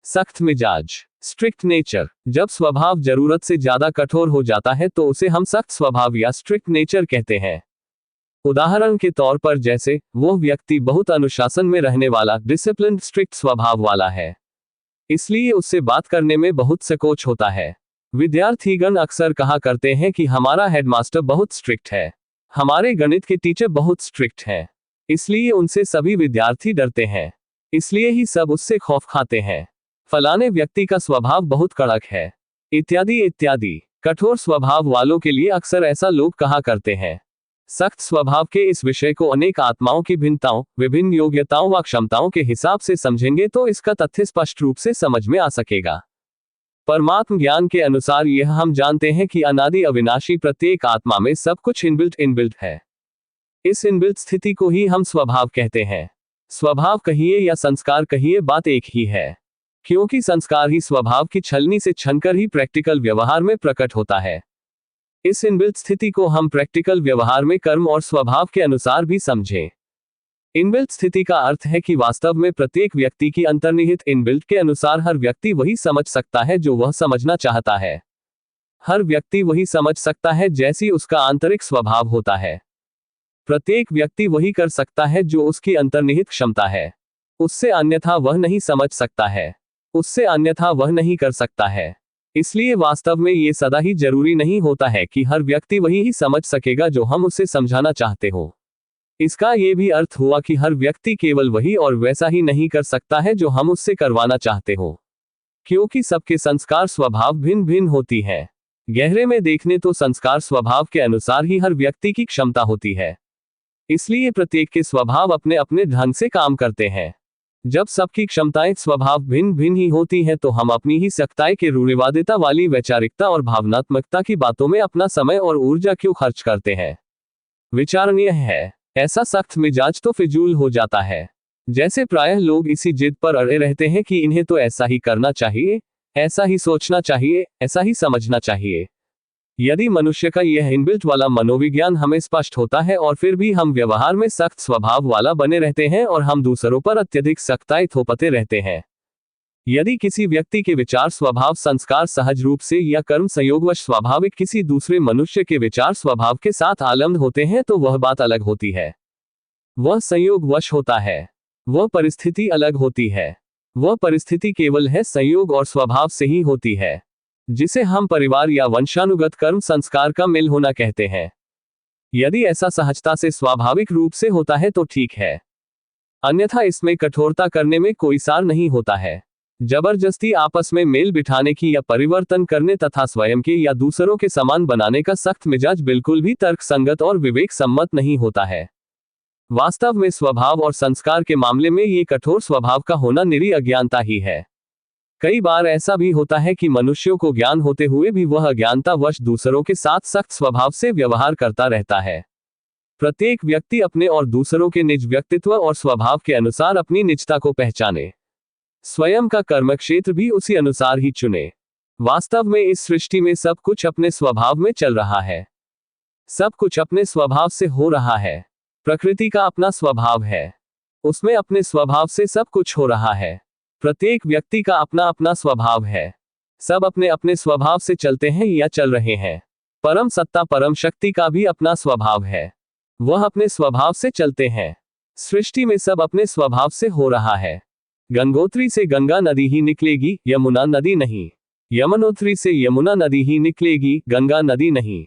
सख्त मिजाज, strict nature. जब स्वभाव जरूरत से ज्यादा कठोर हो जाता है तो उसे हम सख्त स्वभाव या स्ट्रिक्ट नेचर कहते हैं। उदाहरण के तौर पर जैसे वो व्यक्ति बहुत अनुशासन में रहने वाला, डिसिप्लिन्ड, स्ट्रिक्ट स्वभाव वाला है, इसलिए उससे बात करने में बहुत संकोच होता है। विद्यार्थीगण अक्सर कहा करते हैं कि हमारा हेडमास्टर बहुत स्ट्रिक्ट है, हमारे गणित के टीचर बहुत स्ट्रिक्ट हैं, इसलिए उनसे सभी विद्यार्थी डरते हैं, इसलिए ही सब उससे खौफ खाते हैं। फलाने व्यक्ति का स्वभाव बहुत कड़क है, इत्यादि इत्यादि। कठोर स्वभाव वालों के लिए अक्सर ऐसा लोग कहा करते हैं। सख्त स्वभाव के इस विषय को अनेक आत्माओं की भिन्नताओं, विभिन्न योग्यताओं व क्षमताओं के हिसाब से समझेंगे तो इसका तथ्य स्पष्ट रूप से समझ में आ सकेगा। परमात्म ज्ञान के अनुसार यह हम जानते हैं कि अनादि अविनाशी प्रत्येक आत्मा में सब कुछ इनबिल्ट है। इस इनबिल्ट स्थिति को ही हम स्वभाव कहते हैं। स्वभाव कहिए या संस्कार कहिए, बात एक ही है, क्योंकि संस्कार ही स्वभाव की छलनी से छनकर ही प्रैक्टिकल व्यवहार में प्रकट होता है। इस इनबिल्ट स्थिति को हम प्रैक्टिकल व्यवहार में कर्म और स्वभाव के अनुसार भी समझें। इनबिल्ट स्थिति का अर्थ है कि वास्तव में प्रत्येक व्यक्ति की अंतर्निहित इनबिल्ट के अनुसार हर व्यक्ति वही समझ सकता है जो वह समझना चाहता है। हर व्यक्ति वही समझ सकता है जैसी उसका आंतरिक स्वभाव होता है। प्रत्येक व्यक्ति वही कर सकता है जो उसकी अंतर्निहित क्षमता है। उससे अन्यथा वह नहीं समझ सकता है, उससे अन्यथा वह नहीं कर सकता है। इसलिए वास्तव में ये सदा ही जरूरी नहीं होता है कि हर व्यक्ति वही ही समझ सकेगा जो हम उसे समझाना चाहते हो। इसका ये भी अर्थ हुआ कि हर व्यक्ति केवल वही और वैसा ही नहीं कर सकता है जो हम उससे करवाना चाहते हो, क्योंकि सबके संस्कार स्वभाव भिन्न भिन्न होती है। गहरे में देखने तो संस्कार स्वभाव के अनुसार ही हर व्यक्ति की क्षमता होती है, इसलिए प्रत्येक के स्वभाव अपने अपने ढंग से काम करते हैं। जब सबकी क्षमताएं स्वभाव भिन्न भिन्न ही होती हैं तो हम अपनी ही सख्ताई के रूढ़िवादिता वाली वैचारिकता और भावनात्मकता की बातों में अपना समय और ऊर्जा क्यों खर्च करते हैं? विचारणीय है। ऐसा सख्त मिजाज तो फिजूल हो जाता है। जैसे प्रायः लोग इसी जिद पर अड़े रहते हैं कि इन्हें तो ऐसा ही करना चाहिए, ऐसा ही सोचना चाहिए, ऐसा ही समझना चाहिए। यदि मनुष्य का यह इनबिल्ट वाला मनोविज्ञान हमें स्पष्ट होता है और फिर भी हम व्यवहार में सख्त स्वभाव वाला बने रहते हैं और हम दूसरों पर अत्यधिक सख्ताई थोपते रहते हैं। यदि किसी व्यक्ति के विचार, स्वभाव, संस्कार सहज रूप से या कर्म संयोगवश स्वाभाविक किसी दूसरे मनुष्य के विचार स्वभाव के साथ आलम्ब होते हैं तो वह बात अलग होती है। वह संयोगवश होता है, वह परिस्थिति अलग होती है। वह परिस्थिति केवल है संयोग और स्वभाव से ही होती है, जिसे हम परिवार या वंशानुगत कर्म संस्कार का मिल होना कहते हैं। यदि ऐसा सहजता से स्वाभाविक रूप से होता है तो ठीक है, अन्यथा इसमें कठोरता करने में कोई सार नहीं होता है। जबरदस्ती आपस में मेल बिठाने की या परिवर्तन करने तथा स्वयं के या दूसरों के समान बनाने का सख्त मिजाज बिल्कुल भी तर्क संगत और विवेक सम्मत नहीं होता है। वास्तव में स्वभाव और संस्कार के मामले में ये कठोर स्वभाव का होना निरी अज्ञानता ही है। कई बार ऐसा भी होता है कि मनुष्यों को ज्ञान होते हुए भी वह अज्ञानतावश दूसरों के साथ सख्त स्वभाव से व्यवहार करता रहता है। प्रत्येक व्यक्ति अपने और दूसरों के निज व्यक्तित्व और स्वभाव के अनुसार अपनी निजता को पहचाने, स्वयं का कर्मक्षेत्र भी उसी अनुसार ही चुने। वास्तव में इस सृष्टि में सब कुछ अपने स्वभाव में चल रहा है, सब कुछ अपने स्वभाव से हो रहा है। प्रकृति का अपना स्वभाव है, उसमें अपने स्वभाव से सब कुछ हो रहा है। प्रत्येक व्यक्ति का अपना अपना स्वभाव है, सब अपने अपने स्वभाव से चलते हैं या चल रहे हैं। परम सत्ता परम शक्ति का भी अपना स्वभाव है, वह अपने स्वभाव से चलते हैं। सृष्टि में सब अपने स्वभाव से हो रहा है। गंगोत्री से गंगा नदी ही निकलेगी, यमुना नदी नहीं। यमुनोत्री से यमुना नदी ही निकलेगी, गंगा नदी नहीं।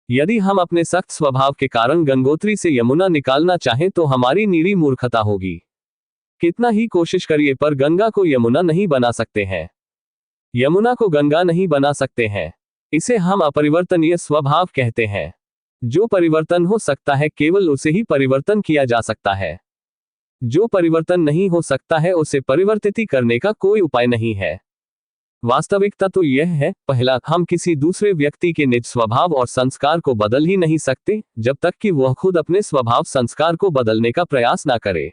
यदि हम अपने सख्त स्वभाव के कारण गंगोत्री से यमुना निकालना चाहें तो हमारी निरी मूर्खता होगी। कितना ही कोशिश करिए पर गंगा को यमुना नहीं बना सकते हैं, यमुना को गंगा नहीं बना सकते हैं। इसे हम अपरिवर्तनीय स्वभाव कहते हैं। जो परिवर्तन हो सकता है केवल उसे ही परिवर्तन किया जा सकता है। जो परिवर्तन नहीं हो सकता है उसे परिवर्तित करने का कोई उपाय नहीं है। वास्तविकता तो यह है, पहला, हम किसी दूसरे व्यक्ति के निज स्वभाव और संस्कार को बदल ही नहीं सकते जब तक कि वह खुद अपने स्वभाव संस्कार को बदलने का प्रयास ना करे।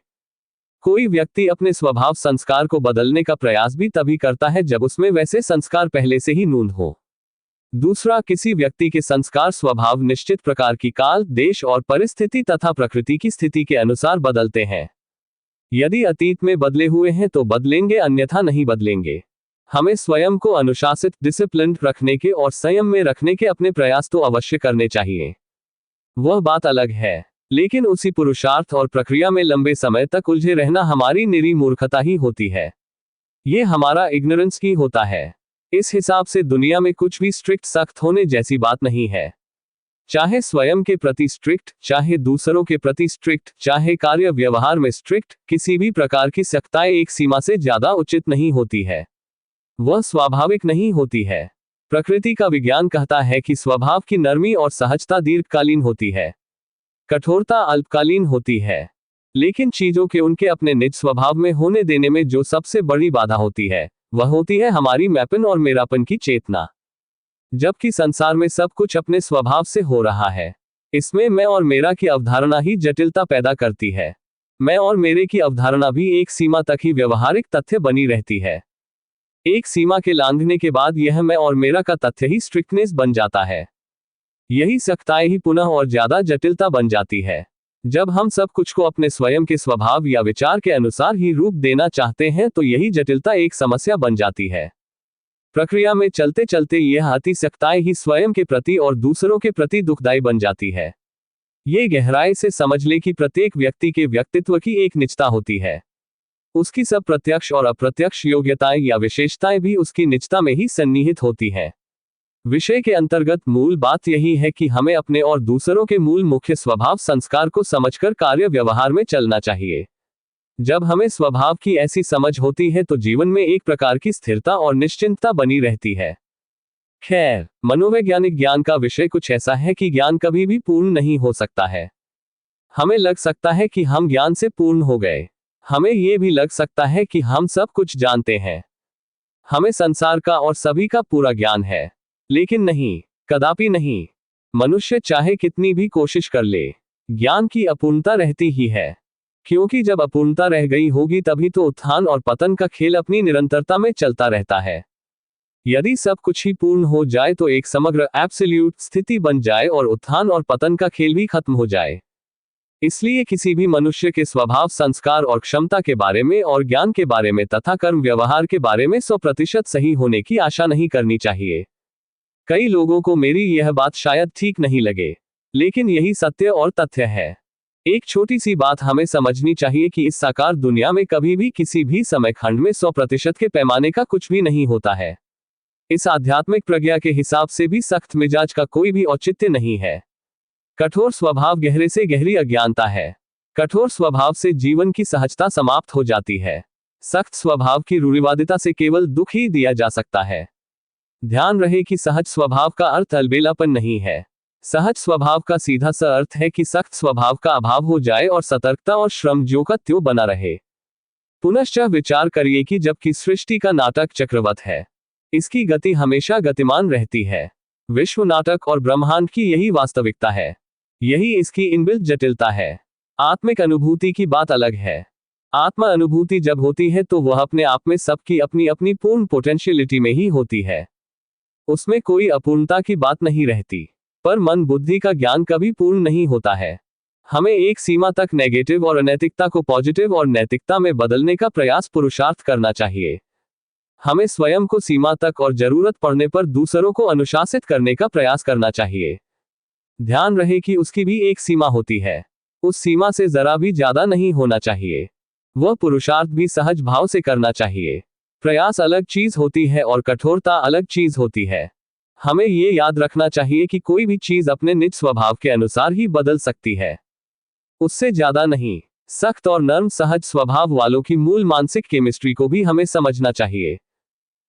कोई व्यक्ति अपने स्वभाव संस्कार को बदलने का प्रयास भी तभी करता है जब उसमें वैसे संस्कार पहले से ही नूंद हो। दूसरा, किसी व्यक्ति के संस्कार स्वभाव निश्चित प्रकार की काल, देश और परिस्थिति तथा प्रकृति की स्थिति के अनुसार बदलते हैं। यदि अतीत में बदले हुए हैं तो बदलेंगे, अन्यथा नहीं बदलेंगे। हमें स्वयं को अनुशासित, डिसिप्लिन्ड रखने के और संयम में रखने के अपने प्रयास तो अवश्य करने चाहिए, वह बात अलग है। लेकिन उसी पुरुषार्थ और प्रक्रिया में लंबे समय तक उलझे रहना हमारी निरी मूर्खता ही होती है। ये हमारा इग्नोरेंस ही होता है। इस हिसाब से दुनिया में कुछ भी स्ट्रिक्ट सख्त होने जैसी बात नहीं है। चाहे स्वयं के प्रति स्ट्रिक्ट, चाहे दूसरों के प्रति स्ट्रिक्ट, चाहे कार्य व्यवहार में स्ट्रिक्ट, किसी भी प्रकार की सख्ताई एक सीमा से ज्यादा उचित नहीं होती है, वह स्वाभाविक नहीं होती है। प्रकृति का विज्ञान कहता है कि स्वभाव की नरमी और सहजता दीर्घकालीन होती है, कठोरता अल्पकालीन होती है। लेकिन चीजों के उनके अपने निज स्वभाव में होने देने में जो सबसे बड़ी बाधा होती है, वह होती है हमारी मैपन और मेरापन की चेतना। जबकि संसार में सब कुछ अपने स्वभाव से हो रहा है, इसमें मैं और मेरा की अवधारणा ही जटिलता पैदा करती है। मैं और मेरे की अवधारणा भी एक सीमा तक ही व्यवहारिक तथ्य बनी रहती है। एक सीमा के लांघने के बाद यह मैं और मेरा का तथ्य ही स्ट्रिक्टनेस बन जाता है। यही सख्ताई ही पुनः और ज्यादा जटिलता बन जाती है। जब हम सब कुछ को अपने स्वयं के स्वभाव या विचार के अनुसार ही रूप देना चाहते हैं तो यही जटिलता एक समस्या बन जाती है। प्रक्रिया में चलते चलते यह अति सख्ताई ही स्वयं के प्रति और दूसरों के प्रति दुखदायी बन जाती है। ये गहराई से समझ ले कि प्रत्येक व्यक्ति के व्यक्तित्व की एक निजता होती है। उसकी सब प्रत्यक्ष और अप्रत्यक्ष योग्यताएं या विशेषताएं भी उसकी निजता में ही सन्निहित होती हैं। विषय के अंतर्गत मूल बात यही है कि हमें अपने और दूसरों के मूल मुख्य स्वभाव संस्कार को समझकर कार्य व्यवहार में चलना चाहिए। जब हमें स्वभाव की ऐसी समझ होती है तो जीवन में एक प्रकार की स्थिरता और निश्चिंतता बनी रहती है। खैर, मनोवैज्ञानिक ज्ञान का विषय कुछ ऐसा है कि ज्ञान कभी भी पूर्ण नहीं हो सकता है। हमें लग सकता है कि हम ज्ञान से पूर्ण हो गए, हमें यह भी लग सकता है कि हम सब कुछ जानते हैं, हमें संसार का और सभी का पूरा ज्ञान है। लेकिन नहीं, कदापि नहीं। मनुष्य चाहे कितनी भी कोशिश कर ले, ज्ञान की अपूर्णता रहती ही है। क्योंकि जब अपूर्णता रह गई होगी तभी तो उत्थान और पतन का खेल अपनी निरंतरता में चलता रहता है। यदि सब कुछ ही पूर्ण हो जाए तो एक समग्र एब्सोल्यूट स्थिति बन जाए और उत्थान और पतन का खेल भी खत्म हो जाए। इसलिए किसी भी मनुष्य के स्वभाव, संस्कार और क्षमता के बारे में और ज्ञान के बारे में तथा कर्म व्यवहार के बारे में 100% सही होने की आशा नहीं करनी चाहिए। कई लोगों को मेरी यह बात शायद ठीक नहीं लगे, लेकिन यही सत्य और तथ्य है। एक छोटी सी बात हमें समझनी चाहिए कि इस साकार दुनिया में कभी भी किसी भी समय खंड में 100% के पैमाने का कुछ भी नहीं होता है। इस आध्यात्मिक प्रज्ञा के हिसाब से भी सख्त मिजाज का कोई भी औचित्य नहीं है। कठोर स्वभाव गहरे से गहरी अज्ञानता है। कठोर स्वभाव से जीवन की सहजता समाप्त हो जाती है। सख्त स्वभाव की रूढ़िवादिता से केवल दुख ही दिया जा सकता है। ध्यान रहे कि सहज स्वभाव का अर्थ अलबेलापन नहीं है। सहज स्वभाव का सीधा सा अर्थ है कि सख्त स्वभाव का अभाव हो जाए और सतर्कता और श्रम ज्यों का त्यों बना रहे। पुनश्च विचार करिए कि जबकि सृष्टि का नाटक चक्रवत है, इसकी गति हमेशा गतिमान रहती है। विश्व नाटक और ब्रह्मांड की यही वास्तविकता है, यही इसकी इनबिल्ट जटिलता है। आत्मिक अनुभूति की बात अलग है। आत्मा अनुभूति जब होती है तो वह अपने आप में सबकी अपनी अपनी पूर्ण पोटेंशियलिटी में ही होती है। उसमें कोई अपूर्णता की बात नहीं रहती। पर मन बुद्धि का ज्ञान कभी पूर्ण नहीं होता है। हमें एक सीमा तक नेगेटिव और अनैतिकता को पॉजिटिव और नैतिकता में बदलने का प्रयास पुरुषार्थ करना चाहिए। हमें स्वयं को सीमा तक और जरूरत पड़ने पर दूसरों को अनुशासित करने का प्रयास करना चाहिए। ध्यान रहे कि उसकी भी एक सीमा होती है, उस सीमा से जरा भी ज्यादा नहीं होना चाहिए। वह पुरुषार्थ भी सहज भाव से करना चाहिए। प्रयास अलग चीज होती है और कठोरता अलग चीज होती है। हमें ये याद रखना चाहिए कि कोई भी चीज अपने निज स्वभाव के अनुसार ही बदल सकती है, उससे ज्यादा नहीं। सख्त और नर्म सहज स्वभाव वालों की मूल मानसिक केमिस्ट्री को भी हमें समझना चाहिए।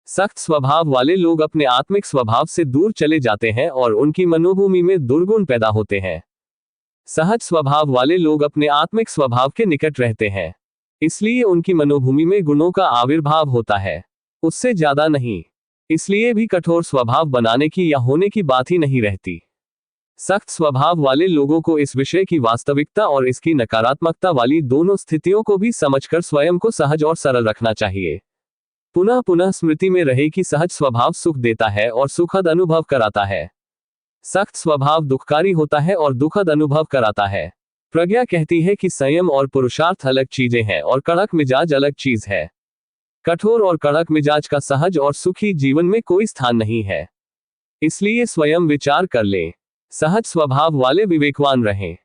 सख्त स्वभाव वाले लोग अपने आत्मिक स्वभाव से दूर चले जाते हैं और उनकी मनोभूमि में दुर्गुण पैदा होते हैं। सहज स्वभाव वाले लोग अपने आत्मिक स्वभाव के निकट रहते हैं, इसलिए उनकी मनोभूमि में गुणों का आविर्भाव होता है, उससे ज्यादा नहीं। इसलिए भी कठोर स्वभाव बनाने की या होने की बात ही नहीं रहती। सख्त स्वभाव वाले लोगों को इस विषय की वास्तविकता और इसकी नकारात्मकता वाली दोनों स्थितियों को भी समझकर स्वयं को सहज और सरल रखना चाहिए। पुनः पुनः स्मृति में रहे कि सहज स्वभाव सुख देता है और सुखद अनुभव कराता है। सख्त स्वभाव दुखकारी होता है और दुखद अनुभव कराता है। प्रज्ञा कहती है कि संयम और पुरुषार्थ अलग चीजें हैं और कड़क मिजाज अलग चीज है। कठोर और कड़क मिजाज का सहज और सुखी जीवन में कोई स्थान नहीं है। इसलिए स्वयं विचार कर लें। सहज स्वभाव वाले विवेकवान रहें।